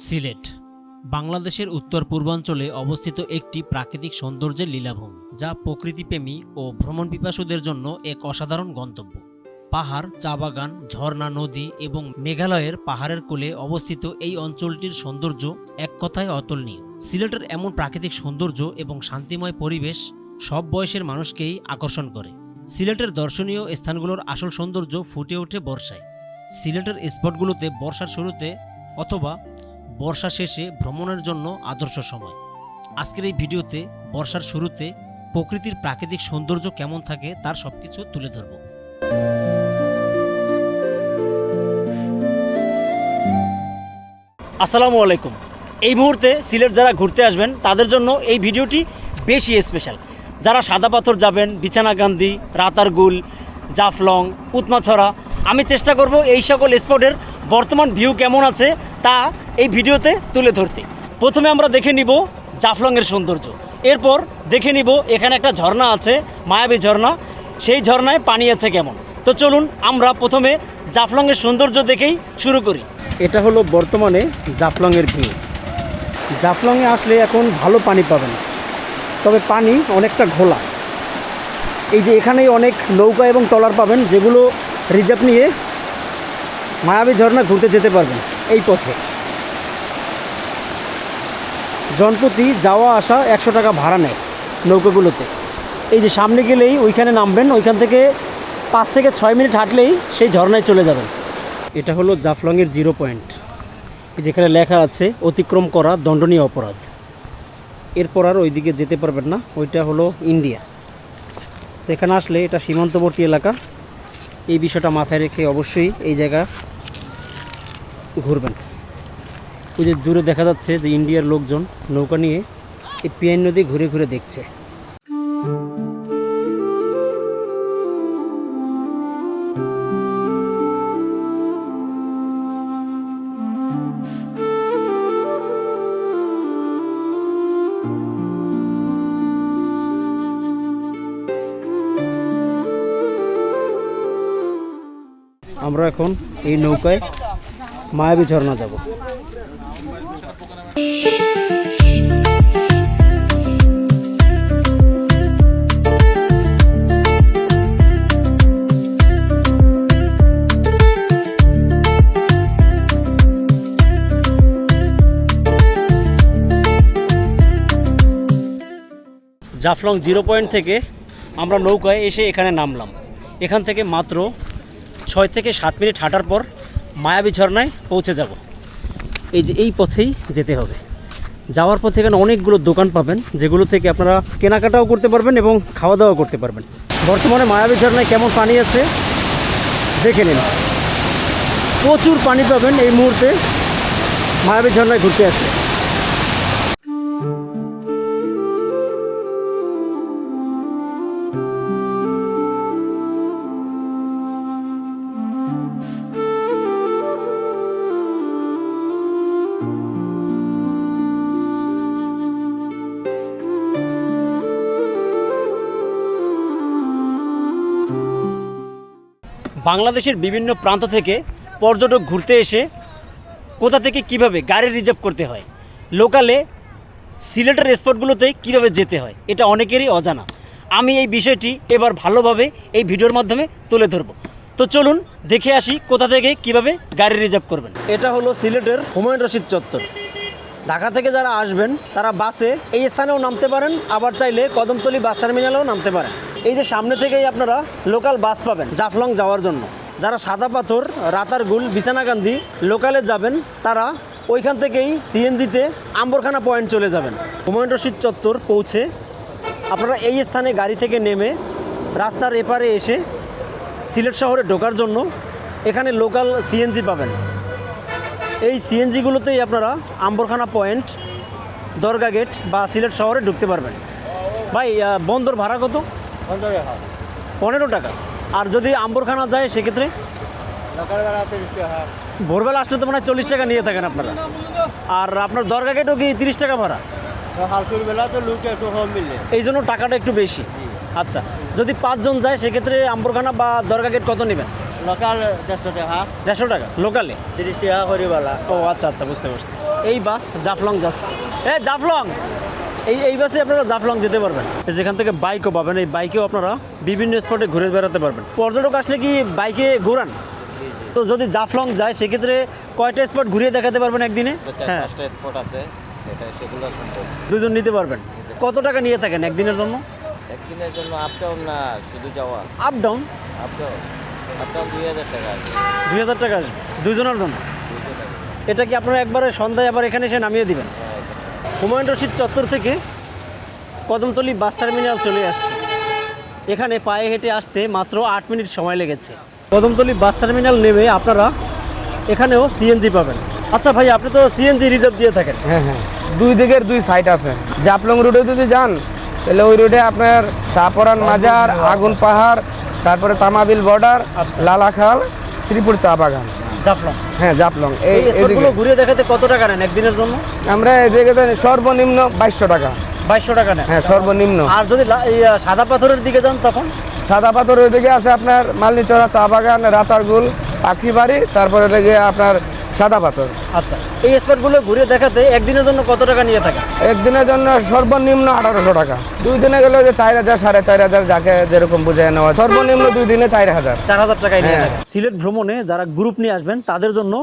সিলেট বাংলাদেশের উত্তর পূর্বাঞ্চলে অবস্থিত একটি প্রাকৃতিক সৌন্দর্যের লীলাভূমি, যা প্রকৃতিপ্রেমী ও ভ্রমণ পিপাসুদের জন্য এক অসাধারণ গন্তব্য। পাহাড়, চা বাগান, ঝর্ণা, নদী এবং মেঘালয়ের পাহাড়ের কোলে অবস্থিত এই অঞ্চলটির সৌন্দর্য এক কথায় অতুলনীয়। সিলেটের এমন প্রাকৃতিক সৌন্দর্য এবং শান্তিময় পরিবেশ সব বয়সের মানুষকেই আকর্ষণ করে। সিলেটের দর্শনীয় স্থানগুলোর আসল সৌন্দর্য ফুটে ওঠে বর্ষায়। সিলেটের স্পটগুলোতে বর্ষার শুরুতে অথবা বর্ষা শেষে ভ্রমণের জন্য আদর্শ সময়। আজকের এই ভিডিওতে বর্ষার শুরুতে প্রকৃতির প্রাকৃতিক সৌন্দর্য কেমন থাকে তার সবকিছু তুলে ধরব। আসসালামু আলাইকুম। এই মুহূর্তে সিলেট যারা ঘুরতে আসবেন তাদের জন্য এই ভিডিওটি বেশি স্পেশাল। যারা সাদা পাথর যাবেন, বিছানাকান্দি, রাতারগুল, জাফলং, উৎমাছড়া, আমি চেষ্টা করব এই সকল স্পটের বর্তমান ভিউ কেমন আছে তা এই ভিডিওতে তুলে ধরতে। প্রথমে আমরা দেখে নিব জাফলংয়ের সৌন্দর্য, এরপর দেখে নিব এখানে একটা ঝর্ণা আছে, মায়াবী ঝর্ণা, সেই ঝর্ণায় পানি আছে কেমন। তো চলুন আমরা প্রথমে জাফলংয়ের সৌন্দর্য দেখেই শুরু করি। এটা হলো বর্তমানে জাফলংয়ের ভিউ। জাফলংয়ে আসলে এখন ভালো পানি পাবেন, তবে পানি অনেকটা ঘোলা। এই যে এখানেই অনেক নৌকা এবং ট্রলার পাবেন, যেগুলো রিজার্ভ নিয়ে মায়াবী ঝর্ণা ঘুরতে যেতে পারবেন। এই পথে জনপ্রতি যাওয়া আসা 100 টাকা ভাড়া নেয় নৌকাগুলোতে। এই যে সামনে গেলেই ওইখানে নামবেন, ওইখান থেকে 5 থেকে 6 মিনিট হাঁটলেই সেই ঝর্ণায় চলে যাবেন। এটা হলো জাফলংয়ের 0 পয়েন্ট, যেখানে লেখা আছে অতিক্রম করা দণ্ডনীয় অপরাধ। এরপর আর ওইদিকে যেতে পারবেন না, ওইটা হলো ইন্ডিয়া। তো এখানে আসলে এটা সীমান্তবর্তী এলাকা, এই বিষয়টা মাথায় রেখে অবশ্যই এই জায়গা ঘুরবেন। ওই যে দূরে দেখা যাচ্ছে যে ইন্ডিয়ার লোকজন নৌকা নিয়ে এই পিয়াইন নদী ঘুরে ঘুরে দেখছে। আমরা এখন এই নৌকায় মায়াবী ঝর্ণা যাব। জাফলং 0 পয়েন্ট থেকে আমরা নৌকায় এসে এখানে নামলাম। এখান থেকে মাত্র 6 থেকে 7 মিনিট হাঁটার পর মায়াবী ঝর্ণায় পৌঁছে যাব। এই যে এই পথেই যেতে হবে। যাওয়ার পথে এখানে অনেকগুলো দোকান পাবেন, যেগুলো থেকে আপনারা কেনাকাটাও করতে পারবেন এবং খাওয়া দাওয়া করতে পারবেন। বর্তমানে মায়াবী ঝর্ণায় কেমন পানি আছে দেখে নিন। প্রচুর পানি পাবেন এই মুহূর্তে মায়াবী ঝর্ণায় ঘুরতে আসলে। বাংলাদেশের বিভিন্ন প্রান্ত থেকে পর্যটক ঘুরতে এসে কোথা থেকে কিভাবে গাড়ি রিজার্ভ করতে হয়, লোকালে সিলেটের স্পটগুলোতে কিভাবে যেতে হয়, এটা অনেকেরই অজানা। আমি এই বিষয়টি এবার ভালোভাবে এই ভিডিওর মাধ্যমে তুলে ধরব। তো চলুন দেখে আসি কোথা থেকে কিভাবে গাড়ি রিজার্ভ করবেন। এটা হলো সিলেটের হুমায়ুন রশিদ চত্বর। ঢাকা থেকে যারা আসবেন তারা বাসে এই স্থানেও নামতে পারেন, আবার চাইলে কদমতলী বাস টার্মিনালেও নামতে পারেন। এই যে সামনে থেকেই আপনারা লোকাল বাস পাবেন জাফলং যাওয়ার জন্য। যারা সাদা পাথর, রাতারগুল, বিছানাকান্দি লোকালে যাবেন তারা ওইখান থেকেই সিএনজিতে আম্বরখানা পয়েন্ট চলে যাবেন। হুমায়ুন রশিদ চত্বর পৌঁছে আপনারা এই স্থানে গাড়ি থেকে নেমে রাস্তার এপারে এসে সিলেট শহরে ঢোকার জন্য এখানে লোকাল সিএনজি পাবেন। এই সিএনজিগুলোতেই আপনারা আম্বরখানা পয়েন্ট, দরগা গেট বা সিলেট শহরে ঢুকতে পারবেন। ভাই, বন্দর ভাড়া কত? 15 টাকা। আর যদি আম্বরখানা যায় সেক্ষেত্রে ভোরবেলা আসলে তো মনে হয় 40 টাকা নিয়ে থাকেন আপনারা। আর আপনার দরগা গেটও কি 30 টাকা ভাড়া? এই জন্য টাকাটা একটু বেশি। আচ্ছা, যদি 5 জন যায় সেক্ষেত্রে আম্বরখানা বা দরগা গেট কত নেবেন? লোকাল 150 টাকা, 150 টাকা লোকালে। 30 টাকা করিবালা। ও আচ্ছা আচ্ছা, বুঝতে পারছি। এই বাস জাফলং যাচ্ছে। জাফলং, এই বাসে আপনারা জাফলং যেতে পারবেন। যেখান থেকে বাইকও পাবেন, এই বাইকেও আপনারা বিভিন্ন স্পটে ঘুরে বেড়াতে পারবেন। পর্যটক আসলে কি বাইকে ঘোরান? তো যদি জাফলং যায় সেক্ষেত্রে কয়টা স্পট ঘুরিয়ে দেখাতে পারবেন একদিনে? হ্যাঁ, 4-5টা স্পট আছে, সেগুলো সম্ভব। 2 জন নিতে পারবেন। কত টাকা নিয়ে থাকেন একদিনের জন্য? একদিনের জন্য আপ ডাউন না শুধু যাওয়া? Up down? আপ ডাউন 2000 টাকা আসবে। 2000 টাকা আসবে 2 জনের জন্য। 200 টাকা। এটা কি আপনারা একবারে সন্ধ্যায় আবার এখানে এসে নামিয়ে দিবেন? হুমায়ুন রশিদ চত্বর থেকে কদমতলী বাস টার্মিনাল চলে আসছে। এখানে পায়ে হেঁটে আসতে মাত্র 8 মিনিট সময় লেগেছে। কদমতলী বাস টার্মিনাল নেমে আপনারা এখানেও সিএনজি পাবেন। আচ্ছা ভাই, আপনি তো সিএনজি রিজার্ভ দিয়ে থাকেন। হ্যাঁ হ্যাঁ, 2 দিকের 2 সাইড আছে। জাফলং রুটে যদি যান তাহলে ওই রুটে আপনার শাহপরান মাজার, আগুন পাহাড়, তারপরে তামাবিল বর্ডার, আচ্ছা। লালাখাল, শ্রীপুর চা বাগান। জাফলং, হ্যাঁ জাফলং এই স্পটগুলো ঘুরিয়ে দেখাতে কত টাকা নেন একদিনের জন্য? আমরা এদিকে সর্বনিম্ন 2200 টাকা। 2200 টাকা নেন? হ্যাঁ সর্বনিম্ন। আর যদি এই সাদা পাথরের দিকে যান তখন? সাদা পাথর ওইদিকে আছে আপনার মালনীচড়া চা বাগান, রাতারগুল, পাখিবাড়ি, তারপরে ওইদিকে আপনার সাদা পাথর। আচ্ছা, এই স্পটগুলো ঘুরিয়ে দেখাতে একদিনের জন্য কত টাকা নিয়ে থাকেন? একদিনের জন্য সর্বনিম্ন 1800 টাকা। 2 দিনে গেলে যে 4000 4500 যাকে যেরকম বুঝে নেওয়া, সর্বনিম্ন 2 দিনে 4000। 4000 টাকায় নিয়ে হ্যাঁ। থাকেন। সিলেট ভ্রমণে যারা গ্রুপ নিয়ে আসবেন তাদের জন্য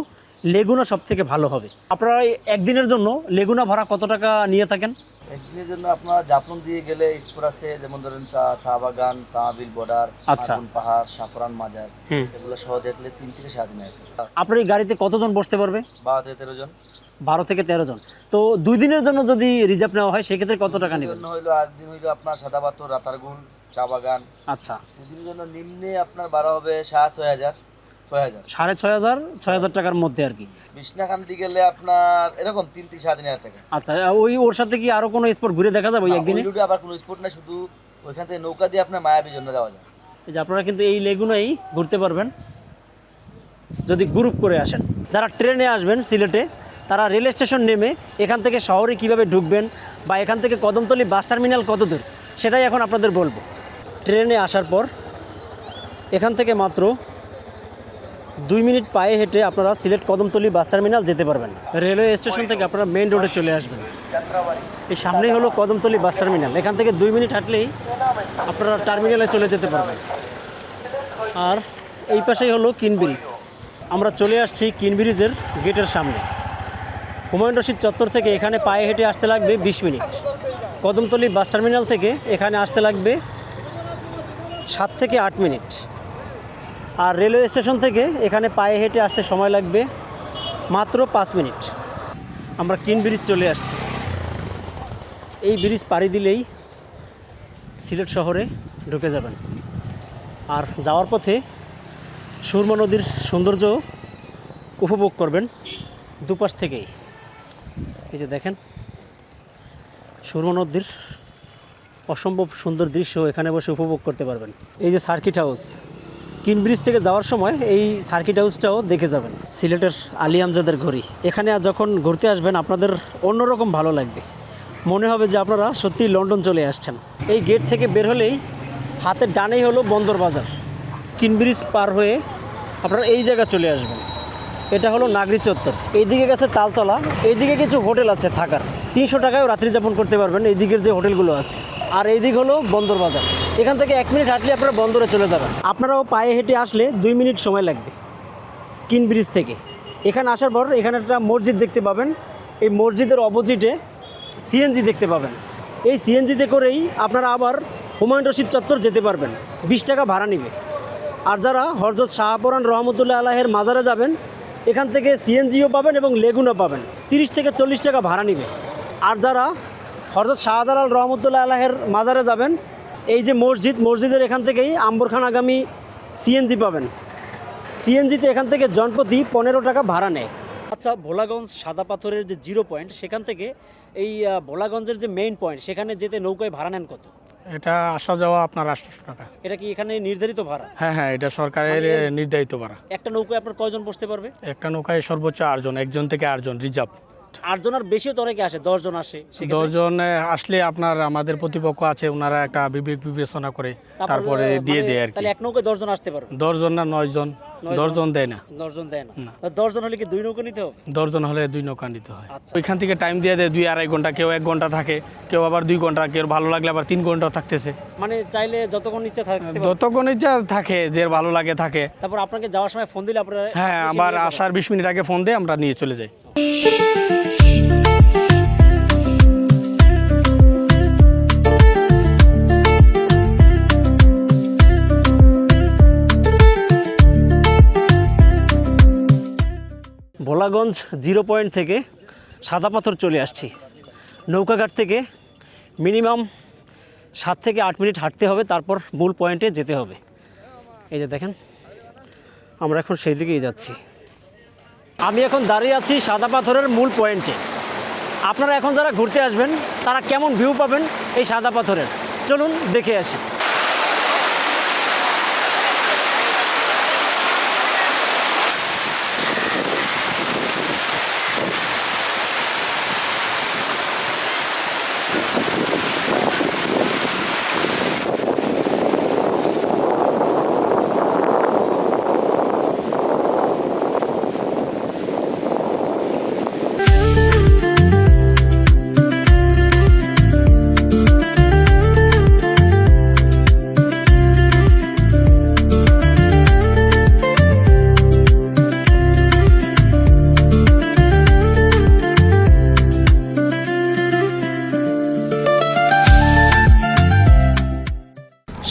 লেগুনা সব থেকে ভালো হবে। আপনারা এই একদিনের জন্য লেগুনা ভাড়া কত টাকা নিয়ে থাকেন? একদিনের জন্য আপনার জাফলং দিয়ে গেলে স্পট আছে, যেমন ধরেন চা বাগান, তামাবিল বর্ডার, আচ্ছা। আগুন পাহাড়, শাহপরান মাজার, হুম। এগুলো সহ দেখলে 3 থেকে 7 দিন আছে। আপনার এই গাড়িতে কতজন বসতে পারবে? 12 থেকে 13 জন। 12 থেকে 13 জন। তো 2 দিনের জন্য যদি রিজার্ভ নেওয়া হয় সেক্ষেত্রে কত টাকা নেবেন? জন্য হইলো 8 দিন হইলো আপনার সাদা পাথর, রাতারগুল, চা বাগান। আচ্ছা, 2 দিনের জন্য নিম্নে আপনার ভাড়া হবে 6000 6000। 6500 6000 টাকার মধ্যে আর কি। বিছনাকান্দি গেলে আপনার এরকম 3 থেকে 7,500 টাকা। আচ্ছা, ওর সাথে কি আরো কোনো স্পট ঘুরে দেখা যাবে ওই একদিনে? ওই রুটে আবার কোনো স্পট নাই, শুধু ওইখান থেকে নৌকা দিয়ে আপনার মায়াবী জন্য যাওয়া যায়। এই যে আপনারা কিন্তু এই লেগুনাই ঘুরতে পারবেন যদি গ্রুপ করে আসেন। যারা ট্রেনে আসবেন সিলেটে তারা রেল স্টেশন নেমে এখান থেকে শহরে কিভাবে ঢুকবেন বা এখান থেকে কদমতলী বাস টার্মিনাল কত দূর সেটাই এখন আপনাদের বলবো। ট্রেনে আসার পর এখান থেকে মাত্র 2 মিনিট পায়ে হেঁটে আপনারা সিলেট কদমতলী বাস টার্মিনাল যেতে পারবেন। রেলওয়ে স্টেশন থেকে আপনারা মেইন রোডে চলে আসবেন। এই সামনেই হলো কদমতলী বাস টার্মিনাল। এখান থেকে 2 মিনিট হাঁটলেই আপনারা টার্মিনালে চলে যেতে পারবেন। আর এই পাশেই হলো কিন ব্রিজ। আমরা চলে আসছি কিন ব্রিজের গেটের সামনে। হুমায়ুন রশিদ চত্বর থেকে এখানে পায়ে হেঁটে আসতে লাগবে 20 মিনিট। কদমতলী বাস টার্মিনাল থেকে এখানে আসতে লাগবে 7 থেকে 8 মিনিট। আর রেলওয়ে স্টেশন থেকে এখানে পায়ে হেঁটে আসতে সময় লাগবে মাত্র 5 মিনিট। আমরা কিন ব্রিজ চলে আসছি। এই ব্রিজ পাড়ি দিলেই সিলেট শহরে ঢুকে যাবেন। আর যাওয়ার পথে সুরমা নদীর সৌন্দর্য উপভোগ করবেন দুপাশ থেকেই। এই যে দেখেন সুরমা নদীর অসম্ভব সুন্দর দৃশ্য এখানে বসে উপভোগ করতে পারবেন। এই যে সার্কিট হাউস, কিন ব্রিজ থেকে যাওয়ার সময় এই সার্কিট হাউসটাও দেখে যাবেন। সিলেটের আলী আমজাদের ঘড়ি। এখানে যখন ঘুরতে আসবেন আপনাদের অন্যরকম ভালো লাগবে, মনে হবে যে আপনারা সত্যিই লন্ডন চলে আসছেন। এই গেট থেকে বের হলেই হাতের ডানেই হলো বন্দর বাজার। কিন ব্রিজ পার হয়ে আপনারা এই জায়গা চলে আসবেন। এটা হলো নাগরি চত্বর। এইদিকে গেছে তালতলা, এইদিকে কিছু হোটেল আছে থাকার। 300 টাকায়ও রাত্রি যাপন করতে পারবেন এই দিকের যে হোটেলগুলো আছে। আর এই দিক হলো বন্দর বাজার। এখান থেকে 1 মিনিট হাঁটলে আপনারা বন্দরে চলে যাবেন। আপনারাও পায়ে হেঁটে আসলে 2 মিনিট সময় লাগবে কিন ব্রিজ থেকে। এখানে আসার পর এখানে একটা মসজিদ দেখতে পাবেন। এই মসজিদের অপোজিটে সিএনজি দেখতে পাবেন। এই সিএনজিতে করেই আপনারা আবার হুমায়ুন রশিদ চত্বর যেতে পারবেন। 20 টাকা ভাড়া নেবে। আর যারা হযরত শাহপরান রহমতুল্লাহ আলাইহের মাজারে যাবেন এখান থেকে সিএনজিও পাবেন এবং লেগুনও পাবেন। 30 থেকে 40 টাকা ভাড়া নেবে। আর যারা হযরত শাহজালাল রহমতুল্লাহ আলাইহের মাজারে যাবেন এই যে মসজিদের এখান থেকেই আম্বরখানাগামী সিএনজি পাবেন। সিএনজিতে এখান থেকে জনপ্রতি 15 টাকা ভাড়া নেয়। আচ্ছা, ভোলাগঞ্জ সাদা পাথরের যে 0 পয়েন্ট সেখান থেকে এই ভোলাগঞ্জের যে মেইন পয়েন্ট সেখানে যেতে নৌকায় ভাড়া নেন কত? এটা আসা যাওয়া আপনার 800 টাকা। এটা কি এখানে নির্ধারিত ভাড়া? হ্যাঁ হ্যাঁ, এটা সরকারের নির্ধারিত ভাড়া। একটা নৌকায় আপনার কয়জন বসতে পারবে? একটা নৌকায় সর্বোচ্চ 8 জন, 1 জন থেকে 8 জন রিজার্ভ। 8 জনের বেশিও তো অনেকে আসে, 10 জন আসে সেক্ষেত্রে 10 জন আসলে আপনার আমাদের প্রতিপক্ষ আছে, ওনারা একটা বিবেক বিবেচনা করে তারপরে দিয়ে দেয় আর কি। তাহলে এক নৌকায় 10 জন আসতে পারবে? 10 জন না 9 জন, 10 জন দেয় না। 10 জন দেয় না? না। 10 জন হলে কি 2 নৌকা নিতে হবে? 10 জন হলে 2 নৌকা নিতে হয়। আচ্ছা। ওইখান থেকে টাইম দিয়ে দেয় 2-2.5 ঘন্টা, কেউ 1 ঘন্টা থাকে, কেউ আবার 2 ঘন্টা, কেউ ভালো লাগলে আবার 3 ঘন্টা থাকতেছে। মানে চাইলে যতক্ষণ ইচ্ছা থাকতে পারবে। যতক্ষণ ইচ্ছা থাকে, যে ভালো লাগে থাকে। তারপর আপনাকে যাওয়ার সময় ফোন দিলে আপনারা হ্যাঁ, এসে আবার নিয়ে যাবেন? আসার 20 মিনিট আগে ফোন দিয়ে আমরা নিয়ে চলে যাই। ভোলাগঞ্জ 0 পয়েন্ট থেকে সাদা পাথর চলে আসছি। নৌকাঘাট থেকে মিনিমাম 7 থেকে 8 মিনিট হাঁটতে হবে, তারপর মূল পয়েন্টে যেতে হবে। এই যে দেখেন, আমরা এখন সেই দিকেই যাচ্ছি। আমি এখন দাঁড়িয়ে আছি সাদা পাথরের মূল পয়েন্টে। আপনারা এখন যারা ঘুরতে আসবেন তারা কেমন ভিউ পাবেন এই সাদা পাথরের, চলুন দেখে আসি।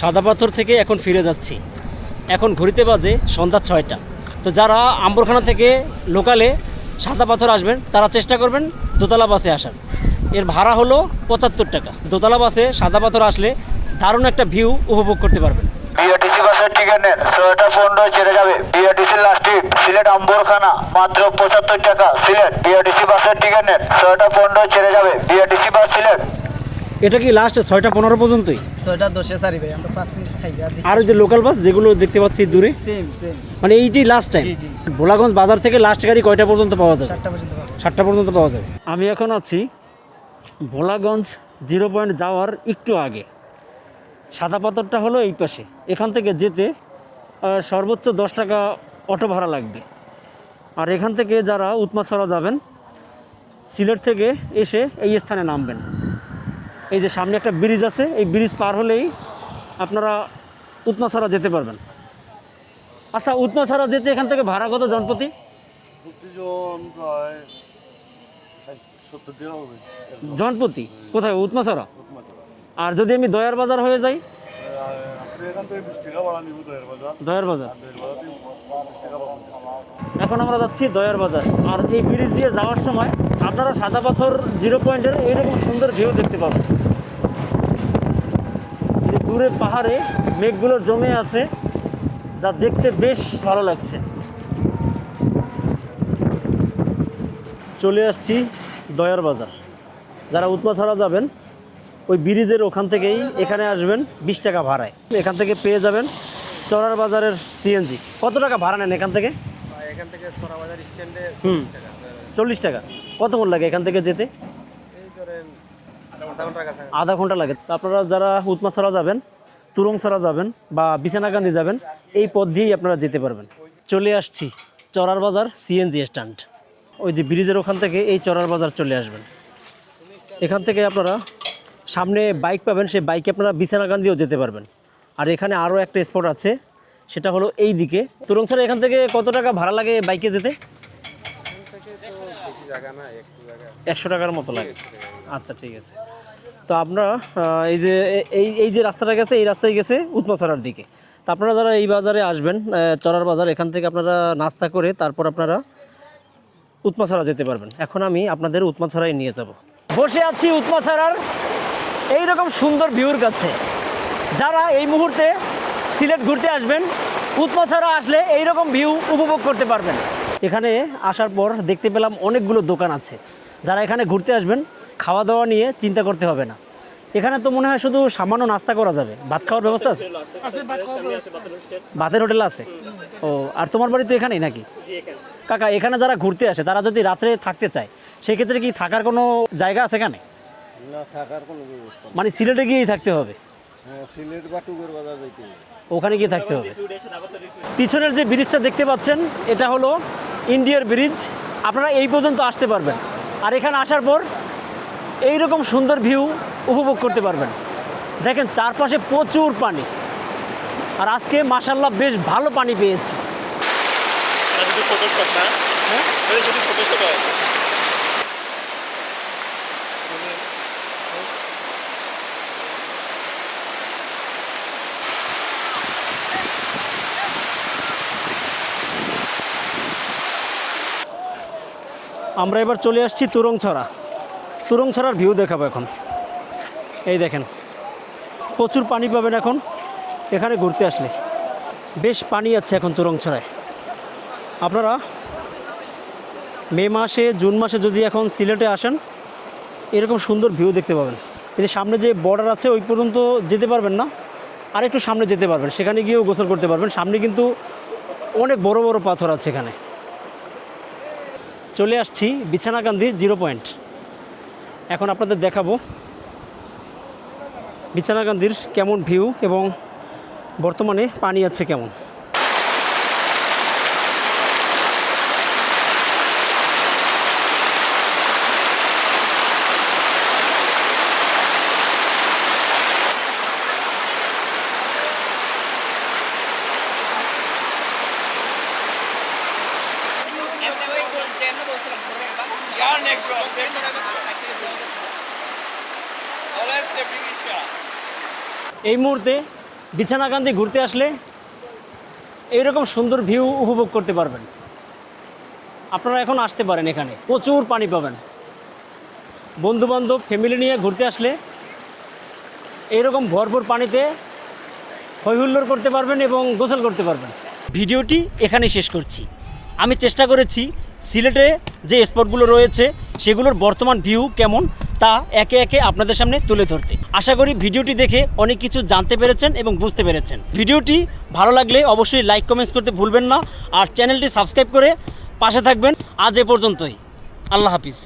সাদা পাথর থেকে এখন ফিরে যাচ্ছি। এখন ঘুরিতে বাজে সন্ধ্যা 6টা। তো যারা আম্বরখানা থেকে লোকালে সাদা পাথর আসবেন তারা চেষ্টা করবেন দোতলা বাসে আসার। এর ভাড়া হলো 75 টাকা। দোতলা বাসে সাদা পাথর আসলে দারুণ একটা ভিউ উপভোগ করতে পারবেন। বিআরটিসি বাসের টিকিট নেন, 6টা 15 ছেড়ে যাবে। BRTC last trip Sylhet Ambarkhana, মাত্র 75 টাকা সিলেট। বিআরটিসি বাসের টিকিট নেন, 6টা 15 ছেড়ে যাবে। বিআরটিসি বাস সিলেট। এটা কি লাস্ট 6টা 15 পর্যন্তই? 6টা 10-এ সারি ভাই, আমরা 5 মিনিট খাই। আর ওই যে লোকাল বাস যেগুলো দেখতে পাচ্ছি দূরে, সেম মানে এইটাই লাস্ট টাইম? জি, জি। ভোলাগঞ্জ বাজার থেকে লাস্ট গাড়ি কয়টা পর্যন্ত পাওয়া যাবে? 7টা পর্যন্ত পাবো। 7টা পর্যন্ত পাওয়া যাবে। আমি এখন আছি ভোলাগঞ্জ 0 পয়েন্ট যাওয়ার একটু আগে। সাদা পাথরটা হলো এই পাশে। এখান থেকে যেতে সর্বোচ্চ 10 টাকা অটো ভাড়া লাগবে। আর এখান থেকে যারা উৎমাছড়া যাবেন, সিলেট থেকে এসে এই স্থানে নামবেন। এই যে সামনে একটা ব্রিজ আছে, এই ব্রিজ পার হলেই আপনারা উৎমাছড়া যেতে পারবেন। আচ্ছা, উৎমাছড়া যেতে এখান থেকে ভাড়া কত জনপ্রতি? জনপ্রতি? কোথায়? উৎমাছড়া? আর যদি আমি দয়ার বাজার হয়ে যাই? দয়ার বাজার। এখন আমরা যাচ্ছি দয়ার বাজার। আর এই ব্রিজ দিয়ে যাওয়ার সময় আপনারা সাদা পাথর 0 পয়েন্টের এইরকম সুন্দর ভিউ দেখতে পাবেন। এই যে দূরে পাহাড়ে মেঘগুলো জমে আছে, যা দেখতে বেশ ভালো লাগছে। চলে আসছি দয়ার বাজার। যারা উৎমাছড়া যাবেন ওই ব্রিজের ওখান থেকেই এখানে আসবেন 20 টাকা ভাড়ায়। এখান থেকে পেয়ে যাবেন চড়ার বাজারের সিএনজি। কত টাকা ভাড়া নেন এখান থেকে? এখান থেকে চড়া বাজার স্ট্যান্ডে 40 টাকা। কতক্ষণ লাগে এখান থেকে যেতে? এই ধরেন আধা ঘন্টার কাছে। আধা ঘন্টা লাগে। আপনারা যারা উৎমাছড়া যাবেন, তুরংছড়া যাবেন বা বিছানাকান্দি যাবেন, এই পথ দিয়েই আপনারা যেতে পারবেন। চলে আসছি চড়ার বাজার সিএনজি স্ট্যান্ড। ওই যে ব্রিজের ওখান থেকে এই চড়ার বাজার চলে আসবেন। এখান থেকে আপনারা সামনে বাইক পাবেন, সেই বাইকে আপনারা বিছানাকান্দিও যেতে পারবেন। আর এখানে আরও একটা স্পট আছে, সেটা হলো এই দিকে। তুরংছড়া এখান থেকে কত টাকা ভাড়া লাগে বাইকে যেতে? 100 টাকার মতো লাগে। আচ্ছা, ঠিক আছে। তো আপনারা এই যে রাস্তাটা গেছে, এই রাস্তায় গেছে উৎমাছড়ার দিকে। তো আপনারা যারা এই বাজারে আসবেন, চড়ার বাজার, এখান থেকে আপনারা নাস্তা করে তারপর আপনারা উৎমাছড়া যেতে পারবেন। এখন আমি আপনাদের উৎমাছড়ায় নিয়ে যাব। বসে আছি উৎমাছড়ার এইরকম সুন্দর ভিউর কাছে। যারা এই মুহূর্তে সিলেট ঘুরতে আসবেন, উৎমাছড়া আসলে এইরকম ভিউ উপভোগ করতে পারবেন। এখানে আসার পর দেখতে পেলাম অনেকগুলো দোকান আছে। যারা এখানে ঘুরতে আসবেন, খাওয়া দাওয়া নিয়ে চিন্তা করতে হবে না। এখানে তো মনে হয় শুধু সামান্য নাস্তা করা যাবে। ভাত খাওয়ার ব্যবস্থা আছে? ভাতের হোটেল আছে? ও, আর তোমার বাড়ি তো এখানেই নাকি? কাকা, এখানে যারা ঘুরতে আসে তারা যদি রাত্রে থাকতে চায় সেক্ষেত্রে কি থাকার কোনো জায়গা আছে এখানে? না, থাকার কোনো ব্যবস্থা নেই। মানে সিলেটে গিয়েই থাকতে হবে? হ্যাঁ, সিলেট বা টুকুর বাজার যাইতে হবে। ওখানে গিয়ে থাকতে হবে। পিছনের যে ব্রিজটা দেখতে পাচ্ছেন এটা হলো ইন্ডিয়ার ব্রিজ। আপনারা এই পর্যন্ত আসতে পারবেন, আর এখানে আসার পর এই রকম সুন্দর ভিউ উপভোগ করতে পারবেন। দেখেন চারপাশে প্রচুর পানি, আর আজকে মাশাআল্লাহ বেশ ভালো পানি পেয়েছি। আমরা এবার চলে আসছি তুরংছড়া। তুরংছড়ার ভিউ দেখাবো এখন। এই দেখেন প্রচুর পানি পাবেন এখন এখানে ঘুরতে আসলে। বেশ পানি আছে এখন তুরংছড়ায়। আপনারা মে মাসে জুন মাসে যদি এখন সিলেটে আসেন এরকম সুন্দর ভিউ দেখতে পাবেন। কিন্তু সামনে যে বর্ডার আছে ওই পর্যন্ত যেতে পারবেন না, আর একটু সামনে যেতে পারবেন, সেখানে গিয়েও গোসল করতে পারবেন। সামনে কিন্তু অনেক বড় বড় পাথর আছে এখানে। চলে আসছি বিছানাকান্দি 0 পয়েন্ট। এখন আপনাদের দেখাবো বিছানাকান্দির কেমন ভিউ এবং বর্তমানে পানি আছে কেমন। এই মুহূর্তে বিছানাকান্দি ঘুরতে আসলে এইরকম সুন্দর ভিউ উপভোগ করতে পারবেন। আপনারা এখন আসতে পারেন, এখানে প্রচুর পানি পাবেন। বন্ধুবান্ধব ফ্যামিলি নিয়ে ঘুরতে আসলে এইরকম ভরপুর পানিতে হৈহুল্লোড় করতে পারবেন এবং গোসল করতে পারবেন। ভিডিওটি এখানে শেষ করছি। আমি চেষ্টা করেছি সিলেটে যে স্পটগুলো রয়েছে সেগুলোর বর্তমান ভিউ কেমন তা একে একে আপনাদের সামনে তুলে ধরতে। আশা করি ভিডিওটি দেখে অনেক কিছু জানতে পেরেছেন এবং বুঝতে পেরেছেন। ভিডিওটি ভালো লাগলে অবশ্যই লাইক কমেন্টস করতে ভুলবেন না, আর চ্যানেলটি সাবস্ক্রাইব করে পাশে থাকবেন। আজ এ পর্যন্তই। আল্লাহ হাফিজ।